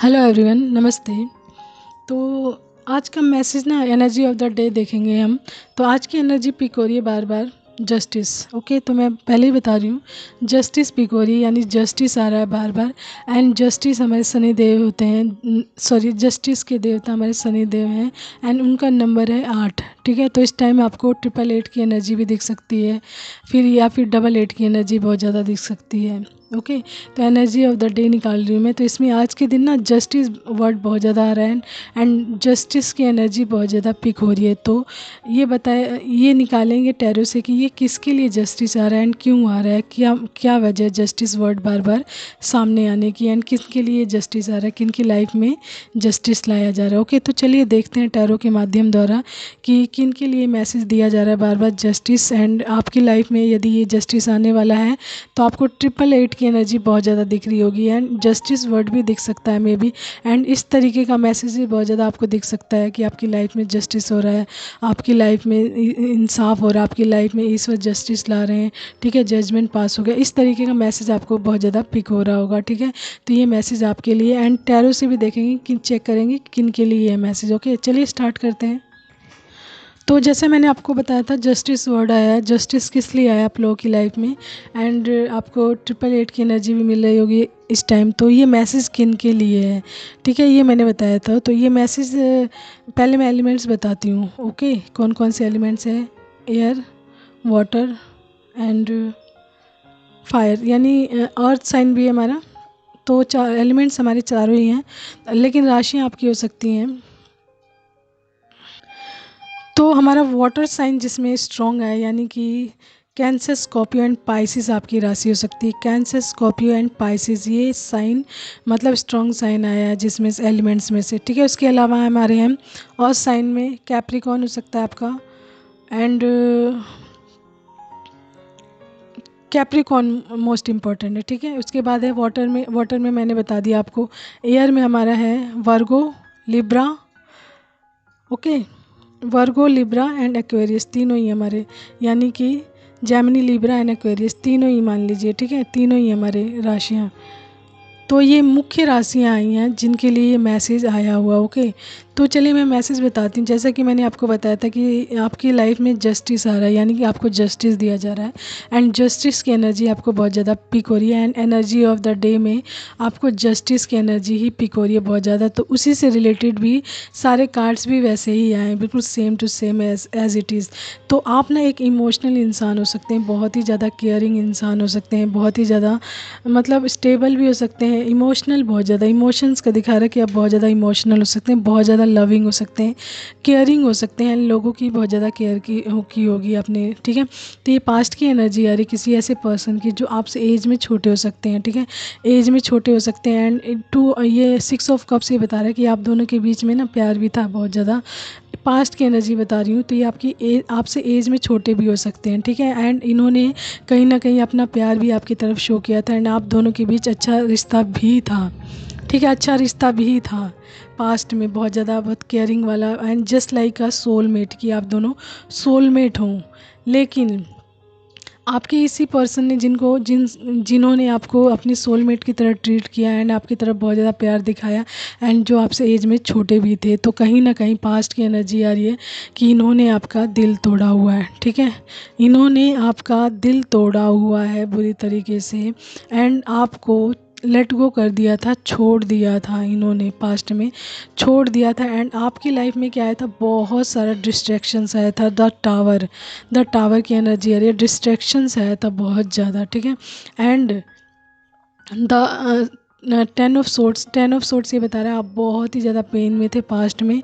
Hello everyone, नमस्ते। तो आज का मैसेज ना एनर्जी ऑफ द डे देखेंगे हम। तो आज की एनर्जी पिक हो रही है बार बार जस्टिस। ओके, तो मैं पहले ही बता रही हूँ, जस्टिस पिक हो रही है, यानी जस्टिस आ रहा है बार बार। एंड जस्टिस हमारे शनि देव होते हैं, सॉरी, जस्टिस के देवता हमारे शनि देव हैं। एंड उनका नंबर है 8। ठीक है, तो इस टाइम आपको 888 की एनर्जी भी दिख सकती है, फिर या फिर 88 की एनर्जी बहुत ज़्यादा दिख सकती है। ओके, तो एनर्जी ऑफ द डे निकाल रही हूँ मैं। तो इसमें आज के दिन ना जस्टिस वर्ड बहुत ज़्यादा आ रहा है एंड जस्टिस की एनर्जी बहुत ज़्यादा पिक हो रही है। तो ये निकालेंगे टैरो से कि ये किसके लिए जस्टिस आ रहा है एंड क्यों आ रहा है, क्या क्या वजह है जस्टिस वर्ड बार बार सामने आने की, एंड किसके लिए जस्टिस आ रहा है, किन की लाइफ में जस्टिस लाया जा रहा है। ओके, तो चलिए देखते हैं टैरो के माध्यम द्वारा कि किन के लिए मैसेज दिया जा रहा है बार बार जस्टिस। एंड आपकी लाइफ में यदि ये जस्टिस आने वाला है तो आपको 888 की एनर्जी बहुत ज़्यादा दिख रही होगी एंड जस्टिस वर्ड भी दिख सकता है मे बी। एंड इस तरीके का मैसेज भी बहुत ज़्यादा आपको दिख सकता है कि आपकी लाइफ में जस्टिस हो रहा है, आपकी लाइफ में इंसाफ हो रहा है, आपकी लाइफ में ईश्वर जस्टिस ला रहे हैं। ठीक है, जजमेंट पास हो गया, इस तरीके का मैसेज आपको बहुत ज़्यादा पिक हो रहा होगा। ठीक है, तो ये मैसेज आपके लिए, एंड टैरो से भी देखेंगे कि चेक करेंगे किन के लिए ये मैसेज। ओके, चलिए स्टार्ट करते हैं। तो जैसे मैंने आपको बताया था जस्टिस वर्ड आया है, जस्टिस किस लिए आया आप लोगों की लाइफ में, एंड आपको 888 की एनर्जी भी मिल रही होगी इस टाइम। तो ये मैसेज किन के लिए है, ठीक है, ये मैंने बताया था। तो ये मैसेज पहले मैं एलिमेंट्स बताती हूँ। ओके, कौन कौन से एलिमेंट्स हैं, एयर, वाटर एंड फायर, यानी अर्थ साइन भी है हमारा। तो चार एलिमेंट्स हमारे चारों ही हैं, लेकिन राशियाँ आपकी हो सकती हैं। तो हमारा वाटर साइन जिसमें स्ट्रॉन्ग है, यानी कि कैंसर, स्कॉर्पियो एंड पाइसिस आपकी राशि हो सकती है। कैंसर, स्कॉर्पियो एंड पाइसिस, ये साइन मतलब स्ट्रॉन्ग साइन आया है जिसमें एलिमेंट्स में से। ठीक है, उसके अलावा हमारे हैं और साइन में कैप्रिकॉर्न हो सकता है आपका, एंड कैप्रिकॉर्न मोस्ट इम्पॉर्टेंट है। ठीक है, उसके बाद है वाटर में मैंने बता दिया आपको। एयर में हमारा है Virgo, Libra. Okay, Virgo, Libra and Aquarius, तीनों ही हमारे, यानी कि जेमिनी, लिब्रा एंड एक्वेरियस, तीनों ही मान लीजिए। ठीक है, तीनों ही हमारे राशियाँ। तो ये मुख्य राशियाँ आई हैं जिनके लिए ये मैसेज आया हुआ। ओके, तो चलिए मैं मैसेज बताती हूँ। जैसा कि मैंने आपको बताया था कि आपकी लाइफ में जस्टिस आ रहा है, यानी कि आपको जस्टिस दिया जा रहा है एंड जस्टिस की एनर्जी आपको बहुत ज़्यादा पिक हो रही है। And energy of the day में आपको जस्टिस की एनर्जी ही पिक हो रही है बहुत ज़्यादा। तो उसी से रिलेटेड भी सारे कार्ड्स भी वैसे ही आए, बिल्कुल same to same as it is. तो आप ना एक इमोशनल इंसान हो सकते हैं, बहुत ही ज़्यादा केयरिंग इंसान हो सकते हैं, बहुत ही ज़्यादा मतलब स्टेबल भी हो सकते हैं, इमोशनल, बहुत ज़्यादा इमोशंस का दिखा रहा है कि आप बहुत ज़्यादा इमोशनल हो सकते हैं, बहुत ज़्यादा लविंग हो सकते हैं, केयरिंग हो सकते हैं, लोगों की बहुत ज़्यादा केयर की होगी आपने। ठीक है, तो ये पास्ट की एनर्जी आ रही किसी ऐसे पर्सन की जो आपसे एज में छोटे हो सकते हैं। ठीक है, एज में छोटे हो सकते हैं। एंड ये 6 ऑफ कप्स ये बता रहा है कि आप दोनों के बीच में ना प्यार भी था बहुत ज़्यादा। पास्ट की एनर्जी बता रही हूँ, तो ये आपकी आपसे एज में छोटे भी हो सकते हैं। ठीक है, एंड इन्होंने कहीं ना कहीं अपना प्यार भी आपकी तरफ शो किया था एंड आप दोनों के बीच अच्छा रिश्ता भी था। ठीक है, अच्छा रिश्ता भी था पास्ट में, बहुत ज़्यादा, बहुत केयरिंग वाला, and just like a soulmate, कि आप दोनों सोलमेट हों। लेकिन आपके इसी पर्सन ने जिन्होंने आपको अपनी सोलमेट की तरह ट्रीट किया एंड आपकी तरफ बहुत ज़्यादा प्यार दिखाया एंड जो आपसे एज में छोटे भी थे, तो कहीं ना कहीं पास्ट की एनर्जी आ रही है कि इन्होंने आपका दिल तोड़ा हुआ है। ठीक है, इन्होंने आपका दिल तोड़ा हुआ है बुरी तरीके से एंड आपको लेट गो कर दिया था, छोड़ दिया था, इन्होंने पास्ट में छोड़ दिया था। एंड आपकी लाइफ में क्या आया था, बहुत सारा डिस्ट्रैक्शंस आया था। द टावर की एनर्जी आ रही है, डिस्ट्रैक्शंस आया था बहुत ज़्यादा। ठीक है, एंड द 10 ऑफ सोर्ट्स ये बता रहा है आप बहुत ही ज़्यादा पेन में थे पास्ट में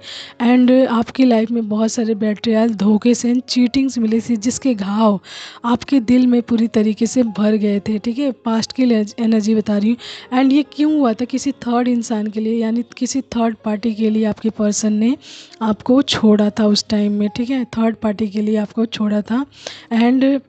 एंड आपकी लाइफ में बहुत सारे बेट्रियल, धोखे से एंड चीटिंग्स मिली थी जिसके घाव आपके दिल में पूरी तरीके से भर गए थे। ठीक है, पास्ट की एनर्जी बता रही हूँ। एंड ये क्यों हुआ था, किसी थर्ड इंसान के लिए, यानी किसी थर्ड पार्टी के लिए आपके पर्सन ने आपको छोड़ा था उस टाइम में। ठीक है, थर्ड पार्टी के लिए आपको छोड़ा था एंड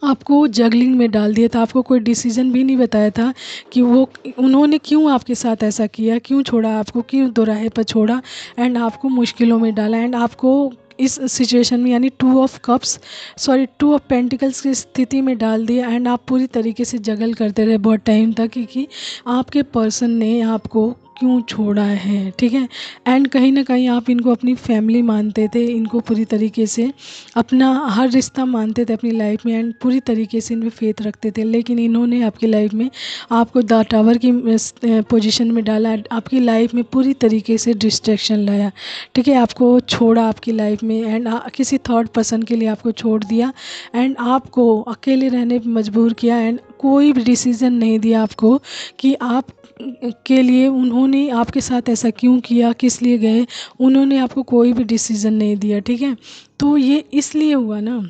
आपको जगलिंग में डाल दिया था, आपको कोई डिसीजन भी नहीं बताया था कि उन्होंने क्यों आपके साथ ऐसा किया, क्यों छोड़ा आपको, क्यों दोराहे पर छोड़ा एंड आपको मुश्किलों में डाला एंड आपको इस सिचुएशन में, यानी 2 ऑफ पेंटिकल्स की स्थिति में डाल दिया एंड आप पूरी तरीके से जगल करते रहे बहुत टाइम तक, क्योंकि आपके पर्सन ने आपको क्यों छोड़ा है, ठीक है। एंड कहीं ना कहीं आप इनको अपनी फैमिली मानते थे, इनको पूरी तरीके से अपना हर रिश्ता मानते थे अपनी लाइफ में, एंड पूरी तरीके से इन पे फेथ रखते थे। लेकिन इन्होंने आपकी लाइफ में आपको द टावर की पोजीशन में डाला, आपकी लाइफ में पूरी तरीके से डिस्ट्रैक्शन लाया, ठीक है। आपको छोड़ा आपकी लाइफ में, एंड किसी थर्ड पर्सन के लिए आपको छोड़ दिया, एंड आपको अकेले रहने पर मजबूर किया, एंड कोई भी डिसीज़न नहीं दिया आपको कि आप के लिए उन्होंने आपके साथ ऐसा क्यों किया, किस लिए गए, उन्होंने आपको कोई भी डिसीज़न नहीं दिया, ठीक है। तो ये इसलिए हुआ ना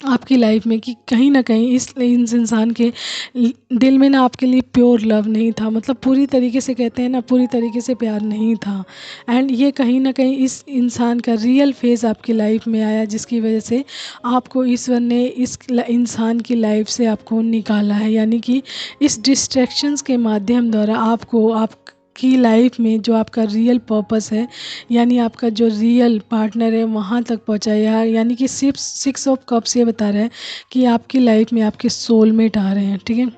आपकी लाइफ में कि कहीं ना कहीं इस इंसान के दिल में ना आपके लिए प्योर लव नहीं था, मतलब पूरी तरीके से कहते हैं ना, पूरी तरीके से प्यार नहीं था। एंड ये कहीं ना कहीं इस इंसान का रियल फेस आपकी लाइफ में आया, जिसकी वजह से आपको ईश्वर ने इस इंसान की लाइफ से आपको निकाला है, यानी कि इस डिस्ट्रैक्शंस के माध्यम द्वारा आपको की लाइफ में जो आपका रियल पर्पस है, यानी आपका जो रियल पार्टनर है, वहाँ तक पहुँचाया। यानी कि सिर्फ 6 ऑफ कप्स ये बता रहा है कि आपकी लाइफ में आपके सोलमेट आ रहे हैं, ठीक है।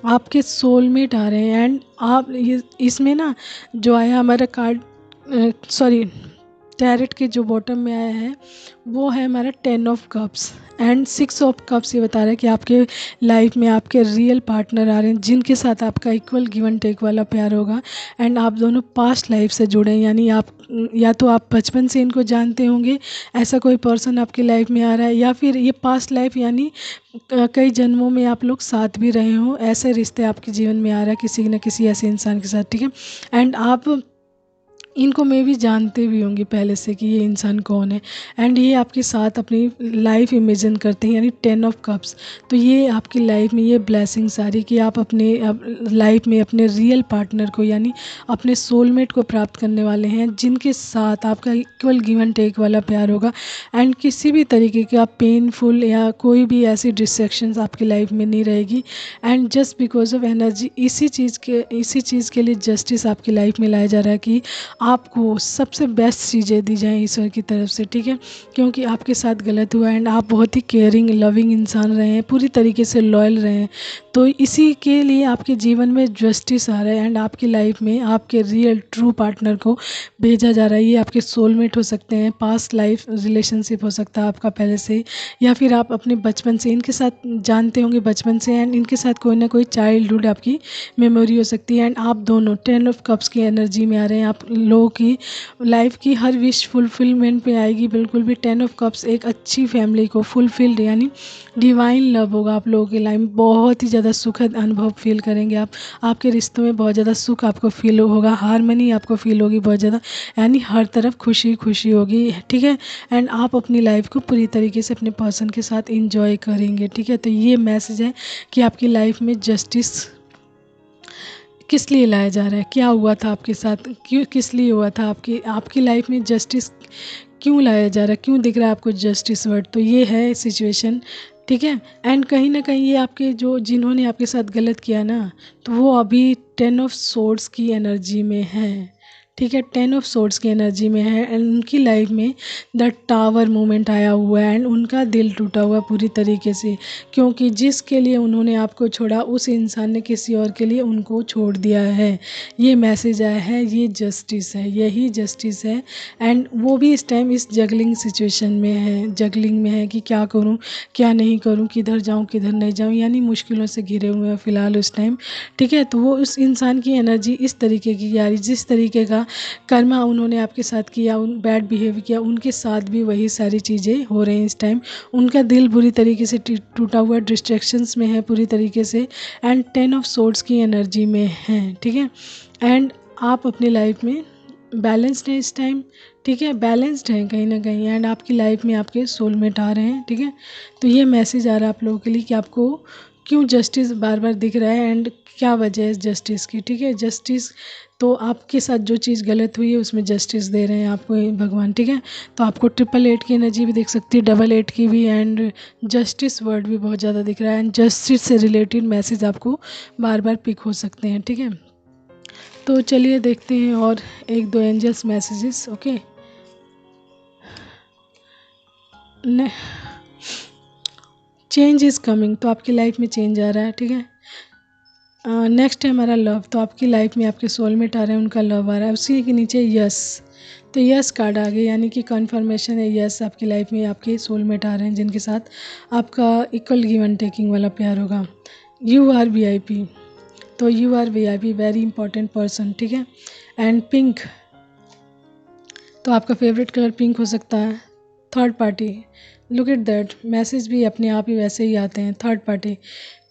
आपके सोलमेट आ रहे हैं, एंड आप ये इसमें ना जो आया हमारा कार्ड, सॉरी, टैरेट के जो बॉटम में आया है वो है हमारा 10 of cups, and 6 of cups ये बता रहा है कि आपके लाइफ में आपके रियल पार्टनर आ रहे हैं, जिनके साथ आपका इक्वल गिव एंड टेक वाला प्यार होगा, एंड आप दोनों पास्ट लाइफ से जुड़े हैं। यानी आप या तो आप बचपन से इनको जानते होंगे, ऐसा कोई पर्सन आपकी लाइफ में आ रहा है, या फिर ये पास्ट लाइफ यानी कई जन्मों में आप लोग साथ भी रहे हों, ऐसे रिश्ते आपके जीवन में आ रहा है किसी न किसी ऐसे इंसान के साथ, ठीक है। एंड आप इनको मैं भी जानते भी होंगे पहले से कि ये इंसान कौन है, एंड ये आपके साथ अपनी लाइफ इमेजिन करते हैं, यानी 10 ऑफ कप्स। तो ये आपकी लाइफ में ये ब्लेसिंग्स आ रही कि आप अपने लाइफ में अपने रियल पार्टनर को, यानी अपने सोलमेट को प्राप्त करने वाले हैं, जिनके साथ आपका इक्वल गिव एंड टेक वाला प्यार होगा, एंड किसी भी तरीके का पेनफुल या कोई भी ऐसी डिस्ट्रैक्शंस आपकी लाइफ में नहीं रहेगी। And just because of energy, इसी चीज़ के लिए जस्टिस आपकी लाइफ में लाया जा रहा है कि आपको सबसे बेस्ट चीज़ें दी जाएं ईश्वर की तरफ से, ठीक है। क्योंकि आपके साथ गलत हुआ, एंड आप बहुत ही केयरिंग लविंग इंसान रहे हैं, पूरी तरीके से लॉयल रहे हैं, तो इसी के लिए आपके जीवन में जस्टिस आ रहा है, एंड आपकी लाइफ में आपके रियल ट्रू पार्टनर को भेजा जा रहा है। ये आपके सोलमेट हो सकते हैं, पास्ट लाइफ रिलेशनशिप हो सकता है आपका पहले से, या फिर आप अपने बचपन से इनके साथ जानते होंगे बचपन से, एंड इनके साथ कोई ना कोई चाइल्डहुड आपकी मेमोरी हो सकती है, एंड आप दोनों 10 ऑफ कप्स की एनर्जी में आ रहे हैं। आप लोगों की लाइफ की हर विश फुलफिलमेंट पे आएगी, बिल्कुल भी 10 ऑफ कप्स एक अच्छी फैमिली को फुलफिल्ड, यानी डिवाइन लव होगा आप लोगों की लाइफ में, बहुत ही ज़्यादा सुखद अनुभव फील करेंगे आप, आपके रिश्तों में बहुत ज़्यादा सुख आपको फील होगा, हारमनी आपको फील होगी बहुत ज़्यादा, यानी हर तरफ खुशी खुशी होगी, ठीक है। एंड आप अपनी लाइफ को पूरी तरीके से अपने पर्सन के साथ इंजॉय करेंगे, ठीक है। तो ये मैसेज है कि आपकी लाइफ में जस्टिस किस लिए लाया जा रहा है, क्या हुआ था आपके साथ, क्यों, किस लिए हुआ था, आपकी लाइफ में जस्टिस क्यों लाया जा रहा है, क्यों दिख रहा है आपको जस्टिस वर्ड। तो ये है सिचुएशन, ठीक है। एंड कहीं ना कहीं ये आपके जो जिन्होंने आपके साथ गलत किया ना, तो वो अभी 10 ऑफ सोर्ड्स की एनर्जी में है, ठीक है। 10 ऑफ सोर्ड्स की एनर्जी में है, एंड उनकी लाइफ में द टावर मोमेंट आया हुआ है, एंड उनका दिल टूटा हुआ पूरी तरीके से, क्योंकि जिसके लिए उन्होंने आपको छोड़ा उस इंसान ने किसी और के लिए उनको छोड़ दिया है। ये मैसेज आया है, ये जस्टिस है, यही जस्टिस है। एंड वो भी इस टाइम इस जगलिंग सिचुएशन में है, जगलिंग में है कि क्या करूं क्या नहीं करूं, किधर जाऊं किधर नहीं जाऊं, यानी मुश्किलों से घिरे हुए हैं फ़िलहाल उस टाइम, ठीक है। तो वो उस इंसान की एनर्जी इस तरीके की आ रही, जिस तरीके का कर्मा उन्होंने आपके साथ किया, उन बैड बिहेव किया, उनके साथ भी वही सारी चीज़ें हो रही हैं इस टाइम। उनका दिल बुरी तरीके से टूटा हुआ डिस्ट्रैक्शंस में है पूरी तरीके से, एंड 10 ऑफ सोर्ड्स की एनर्जी में है, ठीक है। एंड आप अपनी लाइफ में बैलेंस्ड है इस टाइम, ठीक है, बैलेंस्ड है कहीं ना कहीं, एंड आपकी लाइफ में आपके सोलमेट आ रहे हैं, ठीक है। तो ये मैसेज आ रहा है आप लोगों के लिए कि आपको क्यों जस्टिस बार बार दिख रहा है, एंड क्या वजह है इस जस्टिस की, ठीक है। जस्टिस तो आपके साथ जो चीज़ गलत हुई है उसमें जस्टिस दे रहे हैं आपको ये भगवान, ठीक है। तो आपको 888 की एनर्जी भी दिख सकती है, 88 की भी, एंड जस्टिस वर्ड भी बहुत ज़्यादा दिख रहा है, एंड जस्टिस से रिलेटेड मैसेज आपको बार बार पिक हो सकते हैं, ठीक है। तो चलिए देखते हैं और एक दो angels messages, okay. Change is coming, तो आपकी लाइफ में चेंज आ रहा है, ठीक है। नेक्स्ट है हमारा लव। तो आपकी लाइफ में आपके सोलमेट आ रहे हैं, उनका लव आ रहा है। उसी के नीचे यस, तो यस कार्ड आ गई, यानी कि कन्फर्मेशन है, यस आपकी लाइफ में आपके सोलमेट आ रहे हैं जिनके साथ आपका इक्वल गिव एंड टेकिंग वाला प्यार होगा। यू आर VIP, तो you are VIP, very important person, ठीक है। एंड पिंक, तो आपका फेवरेट कलर पिंक हो सकता है। Third party, look at that, message भी अपने आप ही वैसे ही आते हैं, थर्ड पार्टी,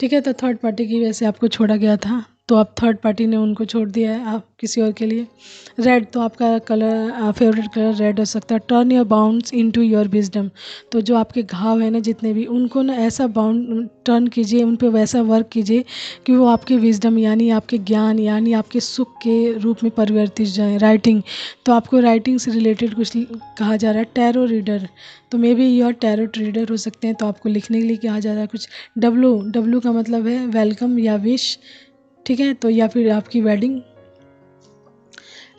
ठीक है। तो थर्ड पार्टी की वजह से आपको छोड़ा गया था, तो आप थर्ड पार्टी ने उनको छोड़ दिया है आप किसी और के लिए। रेड, तो आपका कलर फेवरेट कलर रेड हो सकता है। Turn your bounds into your wisdom, तो जो आपके घाव है ना जितने भी, उनको ना ऐसा बाउंड टर्न कीजिए, उन पे वैसा वर्क कीजिए कि वो आपके विजडम यानी आपके ज्ञान यानी आपके सुख के रूप में परिवर्तित जाए। राइटिंग, तो आपको राइटिंग से रिलेटेड कुछ कहा जा रहा है। टैरो रीडर, तो may be your tarot reader हो सकते हैं, तो आपको लिखने के लिए कहा जा रहा है कुछ। डब्लू का मतलब है वेलकम या विश, ठीक है, तो या फिर आपकी वेडिंग।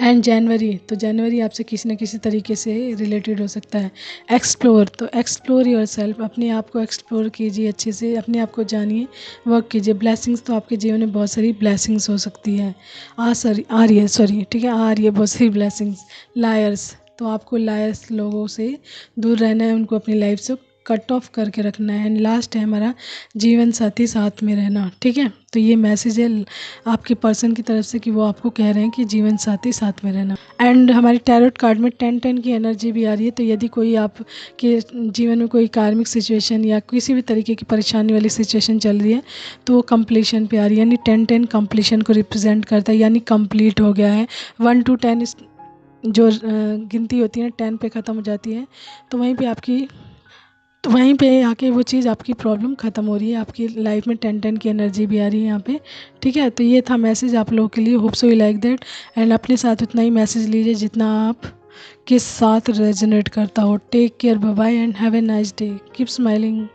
एंड जनवरी, तो जनवरी आपसे किसी न किसी तरीके से रिलेटेड हो सकता है। एक्सप्लोर, तो एक्सप्लोर योर सेल्फ, अपने आप को एक्सप्लोर कीजिए, अच्छे से अपने आप को जानिए, वर्क कीजिए। ब्लेसिंग्स, तो आपके जीवन में बहुत सारी ब्लेसिंग्स हो सकती है। आ रही है, सॉरी, ठीक है, आ रही है बहुत सारी ब्लेसिंग्स। लायर्स, तो आपको लायर्स लोगों से दूर रहना है, उनको अपनी लाइफ से कट ऑफ करके रखना है। एंड लास्ट है हमारा जीवन साथी साथ में रहना, ठीक है। तो ये मैसेज है आपके पर्सन की तरफ से कि वो आपको कह रहे हैं कि जीवन साथी साथ में रहना। एंड हमारी टैरोट कार्ड में 10-10 की एनर्जी भी आ रही है, तो यदि कोई आपके जीवन में कोई कार्मिक सिचुएशन या किसी भी तरीके की परेशानी वाली सिचुएशन चल रही है, तो वो कंप्लीशन पे आ रही है, यानी 10-10 कंप्लीशन को रिप्रेजेंट करता है, यानी कंप्लीट हो गया है। 1 to 10 जो गिनती होती है 10 पे ख़त्म हो जाती है, तो वहीं पे आके वो चीज़ आपकी प्रॉब्लम ख़त्म हो रही है, आपकी लाइफ में 10-10 की एनर्जी भी आ रही है यहाँ पे, ठीक है। तो ये था मैसेज आप लोगों के लिए, hope so you like that. And अपने साथ उतना ही मैसेज लीजिए जितना आप के साथ रेजोनेट करता हो। Take care, bye bye and have a nice day, keep smiling.